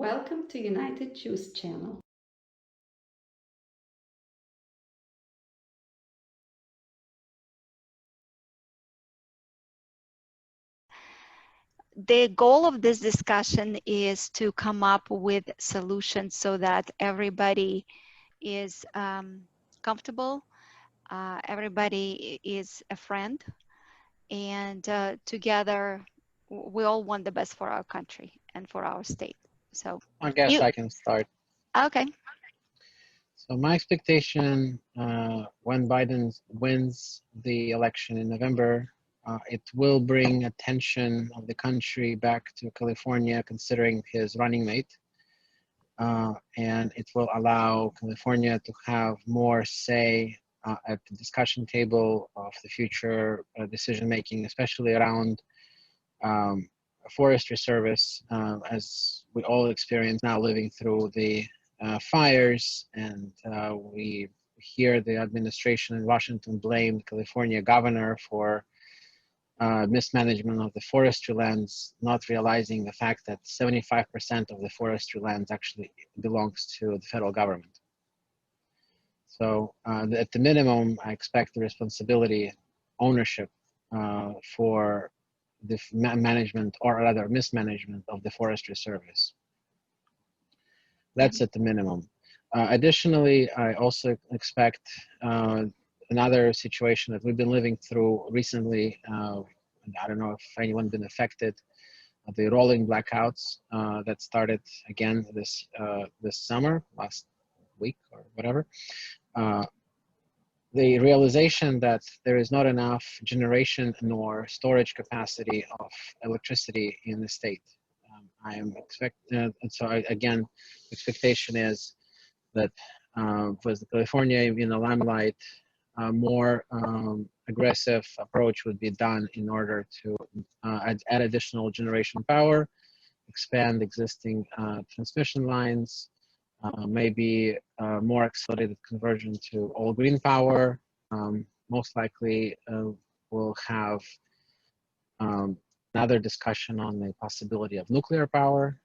Welcome to United Jews channel. The goal of this discussion is to come up with solutions so that everybody is comfortable, everybody is a friend, and together we all want the best for our country and for our state. So I guess I can start. Okay. So my expectation when Biden wins the election in November, it will bring attention of the country back to California, considering his running mate. And it will allow California to have more say at the discussion table of the future decision making, especially around forestry service, as we all experience now living through the fires, and we hear the administration in Washington blame the California governor for mismanagement of the forestry lands, not realizing the fact that 75% of the forestry lands actually belongs to the federal government. So at the minimum, I expect the responsibility, ownership for the management, or rather mismanagement, of the forestry service. That's at the minimum. Additionally, I also expect another situation that we've been living through recently. I don't know if anyone's been affected. The rolling blackouts that started again this summer, last week or whatever. The realization that there is not enough generation nor storage capacity of electricity in the state. I am expecting, so again, expectation is that with California in the limelight, more aggressive approach would be done in order to add additional generation power, expand existing transmission lines, maybe more accelerated conversion to all green power. Most likely we'll have another discussion on the possibility of nuclear power.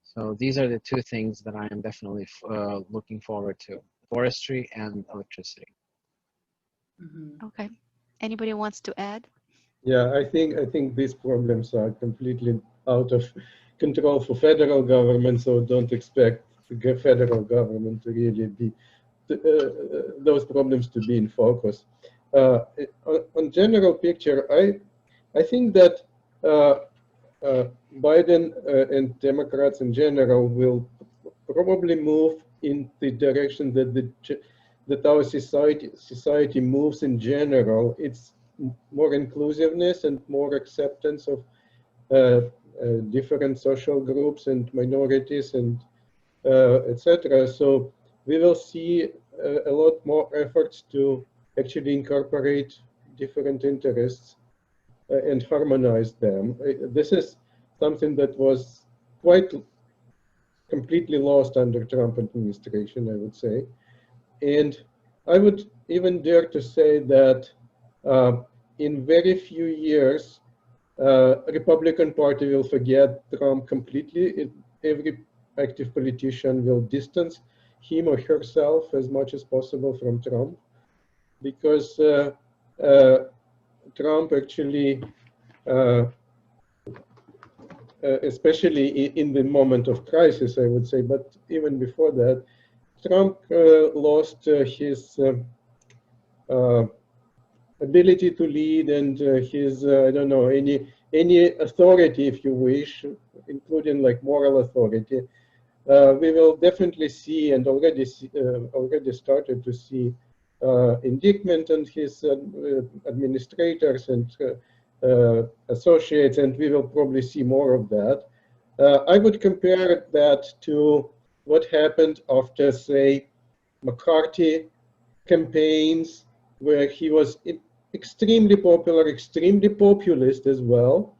So these are the two things that I am definitely looking forward to: forestry and electricity. Okay. Anybody wants to add? Yeah, I think these problems are completely out of control for federal government, so don't expect the federal government to really be those problems to be in focus. On general picture, I think that Biden and Democrats in general will probably move in the direction that our society moves in general. It's more inclusiveness and more acceptance of different social groups and minorities and etc. So we will see a lot more efforts to actually incorporate different interests and harmonize them. This is something that was quite completely lost under Trump administration, I would say. And I would even dare to say that in very few years, Republican Party will forget Trump completely. Every active politician will distance him or herself as much as possible from Trump, because Trump actually, especially in the moment of crisis, I would say, but even before that, Trump lost his ability to lead and his, I don't know, any authority, if you wish, including like moral authority. We will definitely see, and already started to see, indictment on his administrators and associates, and we will probably see more of that. I would compare that to what happened after, say, McCarthy campaigns, where he was extremely popular, extremely populist as well.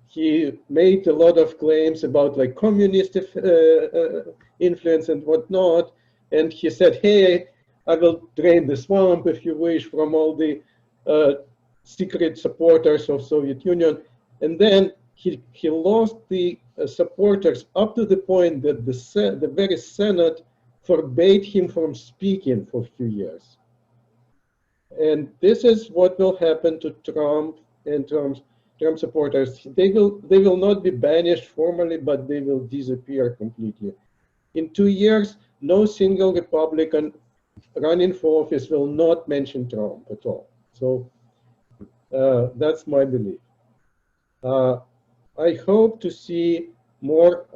He made a lot of claims about like communist influence and whatnot, and he said, "Hey, I will drain the swamp, if you wish, from all the secret supporters of Soviet Union." And then he lost the supporters up to the point that the very Senate forbade him from speaking for a few years. And this is what will happen to Trump and Trump supporters. They will not be banished formally, but they will disappear completely. In 2 years, no single Republican running for office will not mention Trump at all. So that's my belief. I hope to see more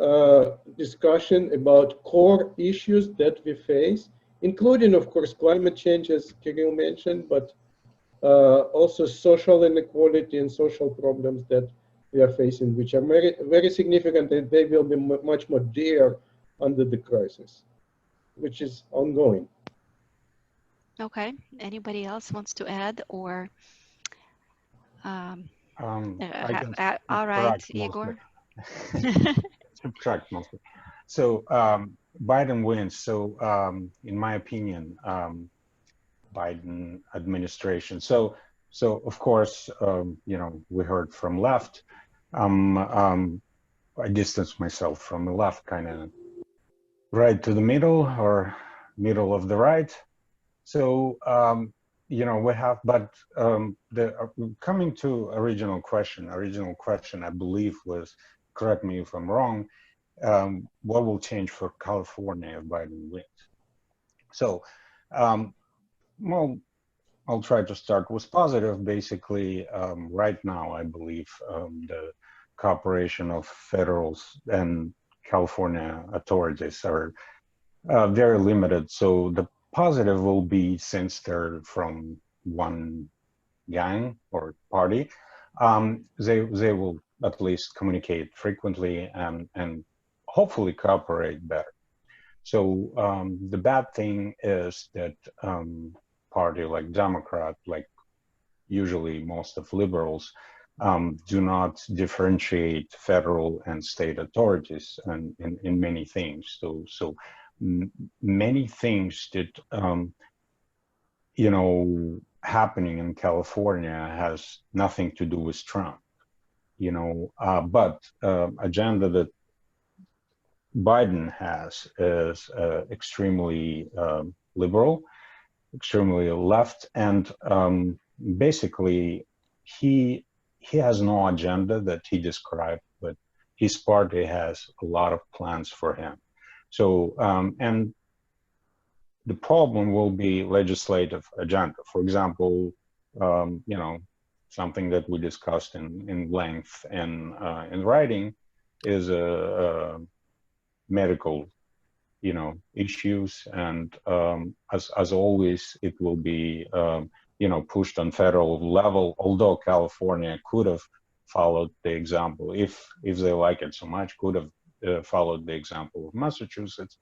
discussion about core issues that we face, including, of course, climate change, as Kirill mentioned, but also social inequality and social problems that we are facing, which are very, very significant, and they will be much more dire under the crisis, which is ongoing. Okay. Anybody else wants to add or? I can All right, subtract mostly. Igor. Subtract mostly. So Biden wins. So in my opinion, Biden administration. So of course, you know, we heard from left. I distance myself from the left, kind of right to the middle or middle of the right. So you know, we have, but coming to original question, I believe was, correct me if I'm wrong, what will change for California if Biden wins? So, well, I'll try to start with positive. Basically, right now, I believe the cooperation of federal and California authorities are very limited. So the positive will be, since they're from one gang or party, they will at least communicate frequently and hopefully cooperate better. So the bad thing is that party like Democrat, like usually most of liberals, do not differentiate federal and state authorities and in many things. So many things that you know, happening in California has nothing to do with Trump, you know, but agenda that Biden has is extremely liberal, extremely left, and basically he has no agenda that he described, but his party has a lot of plans for him. So and the problem will be legislative agenda. For example, you know, something that we discussed in length and in writing is medical, you know, issues, and as always, it will be you know, pushed on federal level. Although California could have followed the example, if they like it so much, could have followed the example of Massachusetts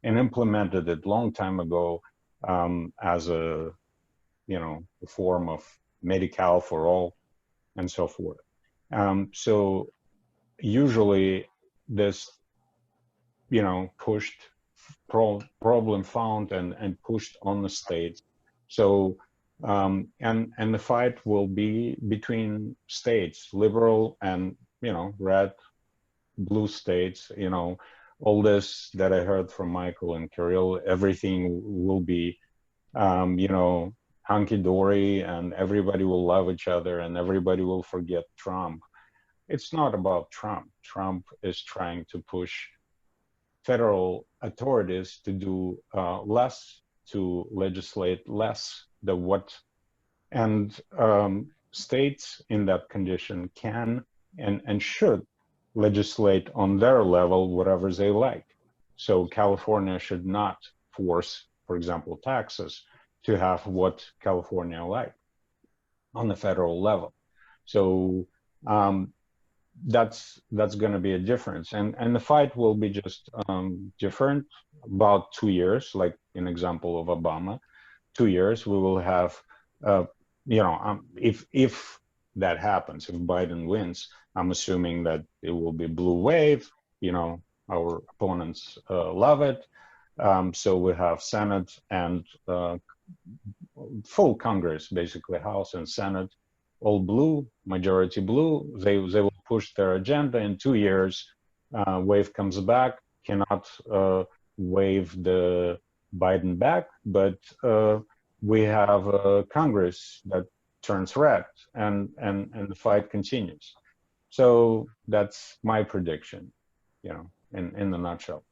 and implemented it long time ago as a, you know, a form of Medi-Cal for all and so forth. So usually this, you know, pushed problem found and pushed on the states. So and the fight will be between states, liberal and, you know, red, blue states. You know, all this that I heard from Michael and Kirill, everything will be you know, hunky-dory, and everybody will love each other and everybody will forget Trump. It's not about Trump. Trump is trying to push federal authorities to do less, to legislate less than what, and states in that condition can and should legislate on their level whatever they like. So California should not force, for example, taxes to have what California like on the federal level. So that's going to be a difference, and the fight will be just different. About 2 years, like in example of Obama, 2 years we will have you know, if that happens, if Biden wins, I'm assuming that it will be blue wave. You know, our opponents love it. So we have Senate and full Congress, basically House and Senate, all blue, majority blue. They will push their agenda in 2 years. wave comes back, cannot wave the Biden back, but we have a Congress that turns red, and the fight continues. So that's my prediction, you know, in the nutshell.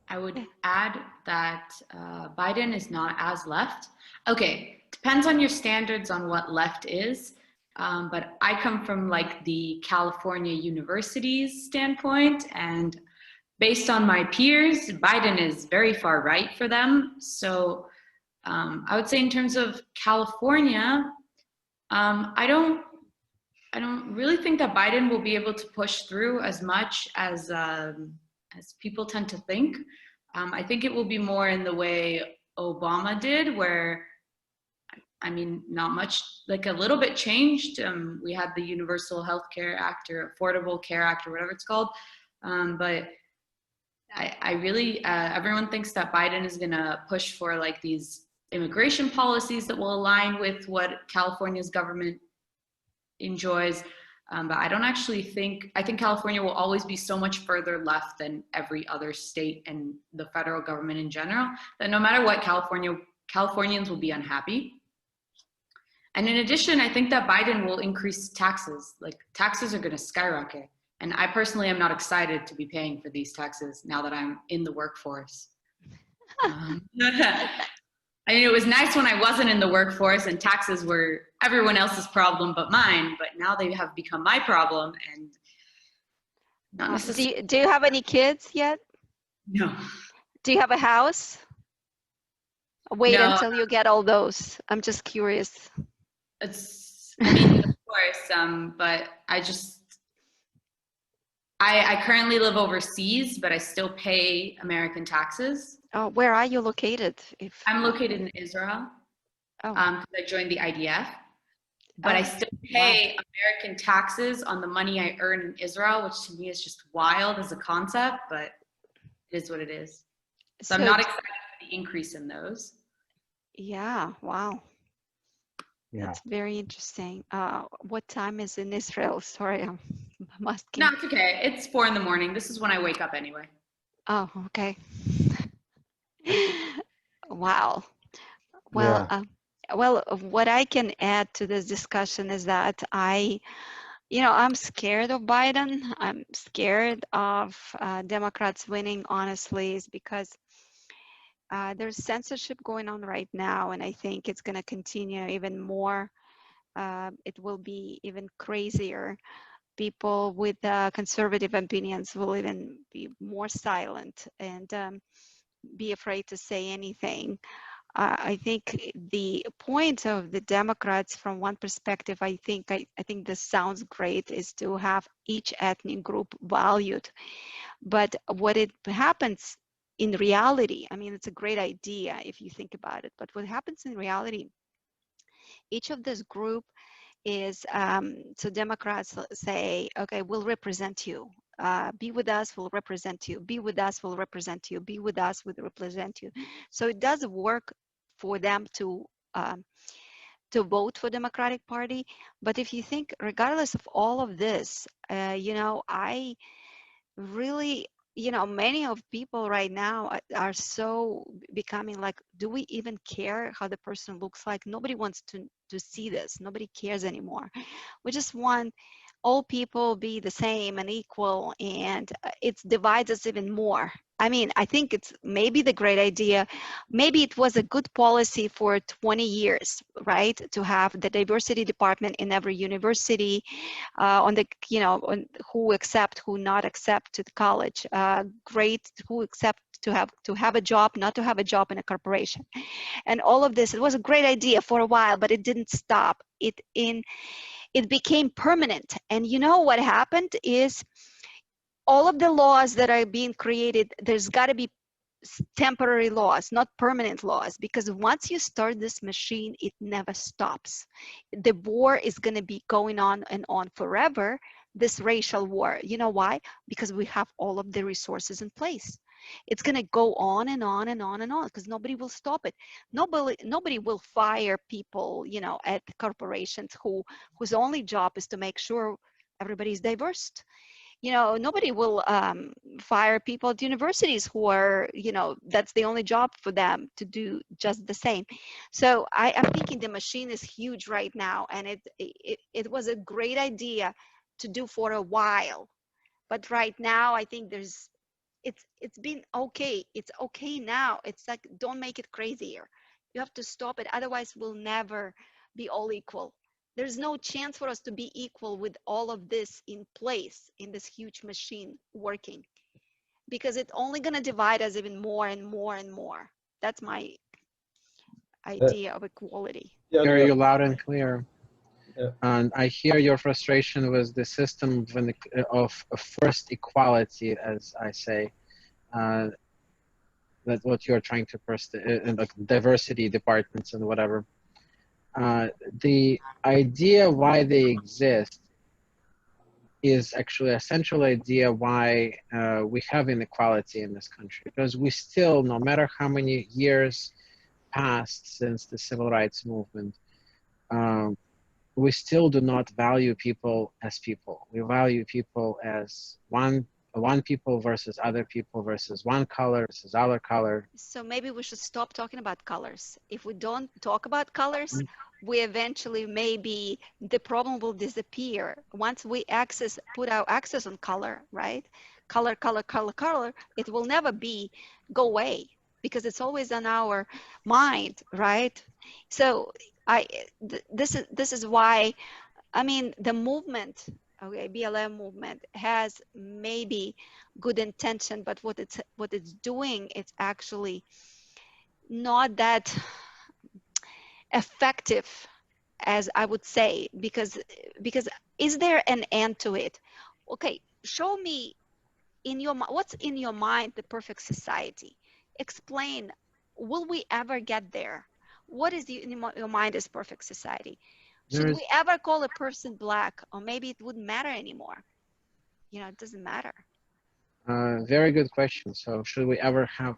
I would add that Biden is not as left. Okay, depends on your standards on what left is. But I come from like the California universities standpoint, and based on my peers, Biden is very far right for them. So I would say in terms of California, I don't really think that Biden will be able to push through as much as people tend to think. I think it will be more in the way Obama did, where, I mean, not much, like a little bit changed. We had the Universal Health Care Act or Affordable Care Act or whatever it's called. But I really, everyone thinks that Biden is gonna push for like these immigration policies that will align with what California's government enjoys. But I don't actually think, I think California will always be so much further left than every other state and the federal government in general, that no matter what, Californians will be unhappy. And in addition, I think that Biden will increase taxes. Like, taxes are gonna skyrocket. And I personally am not excited to be paying for these taxes now that I'm in the workforce. I mean, it was nice when I wasn't in the workforce and taxes were everyone else's problem but mine, but now they have become my problem, and not necessarily. Do you have any kids yet? No. Do you have a house? Wait No. until you get all those. I'm just curious. It's, I mean, of course, but I currently live overseas, but I still pay American taxes. Oh, where are you located? I'm located in Israel. Oh. Because I joined the IDF, but I still pay American taxes on the money I earn in Israel, which to me is just wild as a concept, but it is what it is. So I'm not excited for the increase in those. Yeah, wow. Yeah. That's very interesting. What time is in Israel? Sorry, I'm asking. No, it's okay. It's 4 in the morning. This is when I wake up anyway. Oh, okay. Wow. Well, Yeah. well, what I can add to this discussion is that I'm scared of Biden. I'm scared of Democrats winning, honestly, is because there's censorship going on right now, and I think it's going to continue even more. It will be even crazier. People with conservative opinions will even be more silent and be afraid to say anything. I think the point of the Democrats, from one perspective, I think this sounds great, is to have each ethnic group valued. But what it happens in reality, I mean, it's a great idea if you think about it, but what happens in reality, each of this group is, so Democrats say, okay, we'll represent you. Be with us, we'll represent you. Be with us, we'll represent you. Be with us, we'll represent you. So it does work for them to vote for Democratic Party. But if you think, regardless of all of this, I really, many of people right now are so becoming like, do we even care how the person looks like? Nobody wants to see this. Nobody cares anymore. We just want all people be the same and equal, and it divides us even more. I mean, I think it's maybe the great idea. Maybe it was a good policy for 20 years, right? To have the diversity department in every university, on the, on who accept, who not accept to the college, great, who accept to have a job, not to have a job in a corporation. And all of this, it was a great idea for a while, but it didn't stop. It became permanent. And you know what happened is, all of the laws that are being created, there's got to be temporary laws, not permanent laws, because once you start this machine, it never stops. The war is going to be going on and on forever, this racial war. You know why? Because we have all of the resources in place. It's going to go on and on and on and on, because nobody will stop it. Nobody will fire people, at the corporations whose only job is to make sure everybody's diverse. You know, nobody will fire people at universities who are, you know, that's the only job for them to do just the same. So I'm thinking the machine is huge right now, and it was a great idea to do for a while, but right now I think it's been okay. It's okay now. It's like, don't make it crazier. You have to stop it, otherwise we'll never be all equal. There's no chance for us to be equal with all of this in place in this huge machine working, because it's only going to divide us even more and more and more. That's my idea of equality. Yeah, Hear yeah, you loud and clear. Yeah. And I hear your frustration with the system of forced equality, as I say. That's what you're trying to in like diversity departments and whatever. The idea why they exist is actually a central idea why we have inequality in this country, because we still, no matter how many years passed since the civil rights movement, we still do not value people as people. We value people as one people versus other people versus one color versus other color. So maybe we should stop talking about colors. If we don't talk about colors, we eventually, maybe the problem will disappear. Once we put our access on color, right? Color, color, color, color, it will never go away, because it's always on our mind, right? So this is why, I mean, the movement, okay, BLM movement has maybe good intention, but what it's doing, it's actually not that effective, as I would say, because is there an end to it? Okay, show me what's in your mind the perfect society. Explain, will we ever get there? What is in your mind is perfect society? Should we ever call a person black? Or maybe it wouldn't matter anymore. You know, it doesn't matter. Very good question. So should we ever have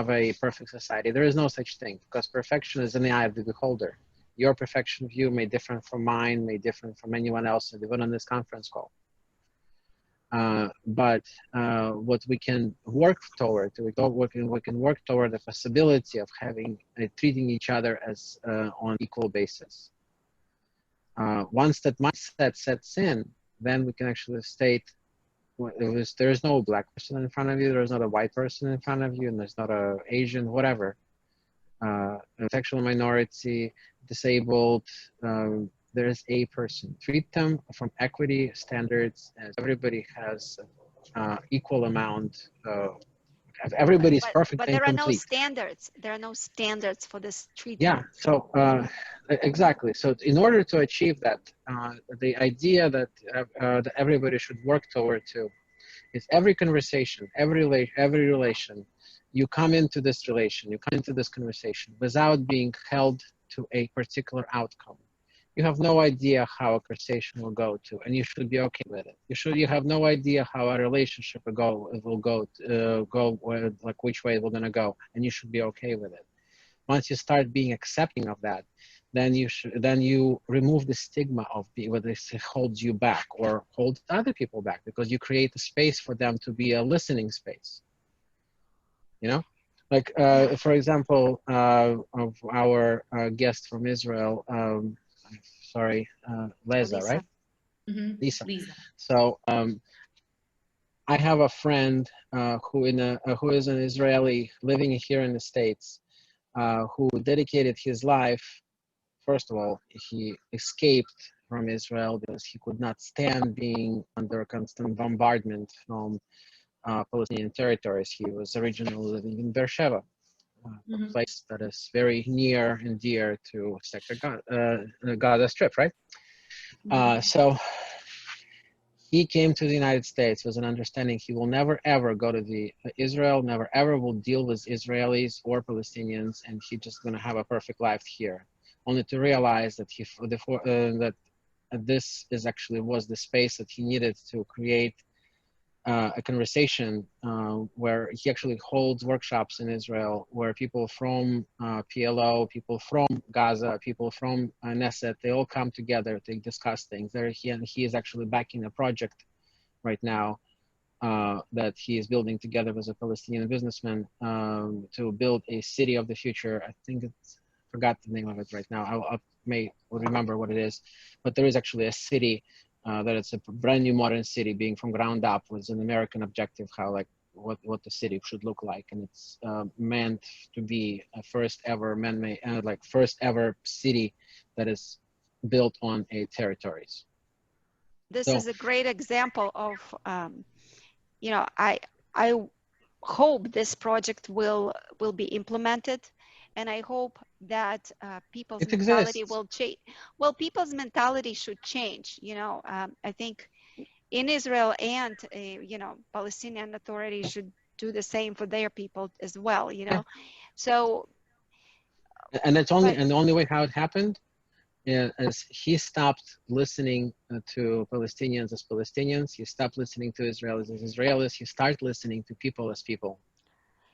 a perfect society? There is no such thing, because perfection is in the eye of the beholder. Your perfection view may differ from mine, may differ from anyone else, even on this conference call. But what we can work toward, we can work toward the possibility of treating each other as on equal basis. Once that mindset sets in, then we can actually state, there's no black person in front of you, there's not a white person in front of you, and there's not a Asian, whatever, sexual minority, disabled, there's a person. Treat them from equity standards, as everybody has equal amount of, everybody's perfect but and there are complete. no standards. There are no standards for this treatment. Yeah, so exactly. So in order to achieve that, the idea that everybody should work toward is every conversation, every relation, you come into this conversation without being held to a particular outcome. You have no idea how a conversation will go to, and you should be okay with it. You have no idea how a relationship will go, like which way we're gonna go, and you should be okay with it. Once you start being accepting of that, then you remove the stigma of whether this holds you back or holds other people back, because you create a space for them to be a listening space. You know, like for example, of our guest from Israel, Leza, right? Mm-hmm. Lisa. Leza. So I have a friend who is an Israeli living here in the States, who dedicated his life. First of all, he escaped from Israel because he could not stand being under constant bombardment from Palestinian territories. He was originally living in Beersheba, a place that is very near and dear to Sector Gaza Strip, right? So he came to the United States with an understanding he will never ever go to Israel, never ever will deal with Israelis or Palestinians, and he's just going to have a perfect life here. Only to realize that that this was the space that he needed to create a conversation where he actually holds workshops in Israel where people from PLO, people from Gaza, people from Knesset, they all come together to discuss things. He is actually backing a project right now that he is building together with a Palestinian businessman to build a city of the future. I think forgot the name of it right now. I may remember what it is, but there is actually a city that it's a brand new modern city being from ground up with an American objective, how like what the city should look like, and it's meant to be a first ever man-made, like first ever city that is built on a territories. This So, is a great example of, you know, I hope this project will be implemented, and I hope that people's it mentality exists. will change. Well, people's mentality should change. You know, I think in Israel and you know, Palestinian authorities should do the same for their people as well. You know, so. And that's only and the only way how it happened is he stopped listening to Palestinians as Palestinians. He stopped listening to Israelis as Israelis. He started listening to people as people.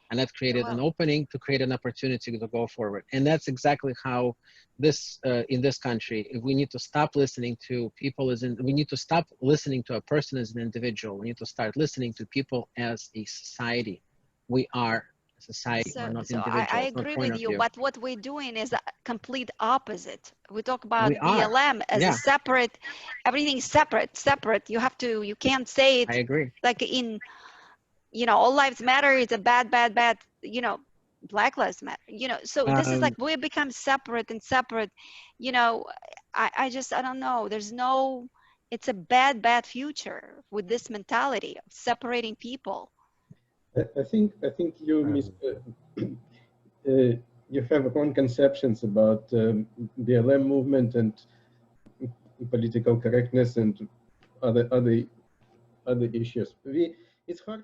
And that created an opening to create an opportunity to go forward. And that's exactly how this, in this country, we need to stop listening to people we need to stop listening to a person as an individual. We need to start listening to people as a society. We are a society, we're not individuals. I agree with you, but what we're doing is a complete opposite. We talk about BLM as a separate, everything's separate. You have to, you can't say it. I agree. Like in, you know, all lives matter is a bad, you know, Black Lives Matter, you know, so this is like, we become separate, you know, I don't know. There's no, it's a bad future with this mentality of separating people. I think you you have wrong conceptions about BLM movement and political correctness and other issues. It's hard